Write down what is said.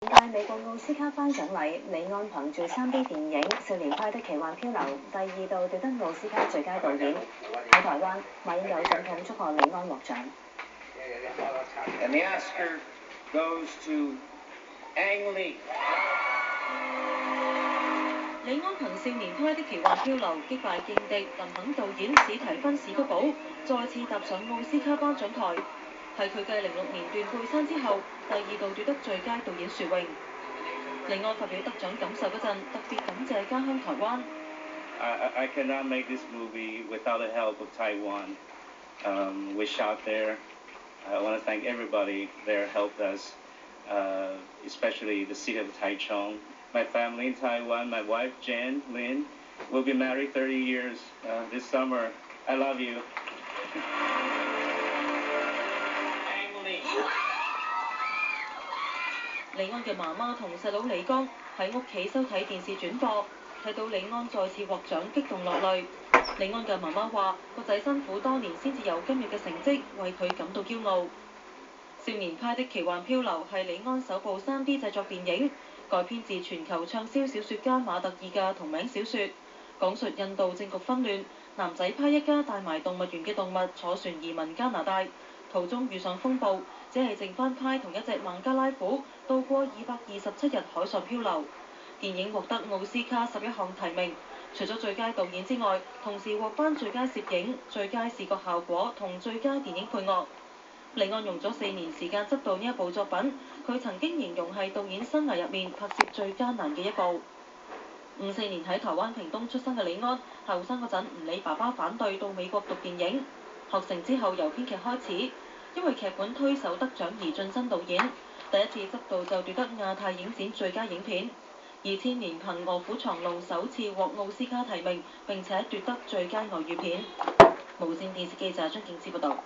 屆美國奧斯卡頒獎禮，李安憑住 3D 電影《少年派的奇幻漂流》第2度奪得奧斯卡最佳導演。喺台灣，馬英九總統祝賀李安獲獎。And the Oscar goes to Ang Lee。李安憑《少年派的奇幻漂流》擊敗勁敵林肯導演史提芬史匹堡，再次踏上奧斯卡頒獎台，係佢繼06年斷背山之後第2度奪得最佳導演殊榮。李安發表得獎感受嗰陣，特別感謝家鄉台灣。I cannot make this movie without the help of Taiwan. We shot there. I want to thank everybody there helped us, especially the city of Taichung. My family in Taiwan, my wife Jan Lin, will be married 30 years this summer. I love you. 李安嘅媽媽同細佬李剛喺屋企收睇電視轉播，睇到李安再次獲獎，激動落淚。李安嘅媽媽話：個仔辛苦多年先至有今日嘅成績，為佢感到驕傲。《少年派的奇幻漂流》係李安首部 3D 製作電影，改編自全球暢銷小說家馬特爾嘅同名小說，講述印度政局紛亂，男仔派一家帶埋動物園嘅動物坐船移民加拿大，途中遇上風暴，只係剩翻派同一隻孟加拉虎，度過227日海上漂流。電影獲得奧斯卡11項提名，除咗最佳導演之外，同時獲頒最佳攝影、最佳視覺效果同最佳電影配樂。李安用咗4年時間執導呢一部作品，佢曾經形容係導演生涯入面拍攝最艱難嘅一部。54年喺台灣屏東出生嘅李安，後生嗰陣唔理爸爸反對到美國讀電影，學成之後由編劇開始，因為劇本推手得獎而晉身導演，第一次執導就奪得亞太影展最佳影片。2000年憑《臥虎藏龍》首次獲奧斯卡提名，並且奪得最佳外語片。無線電視記者張敬之報導。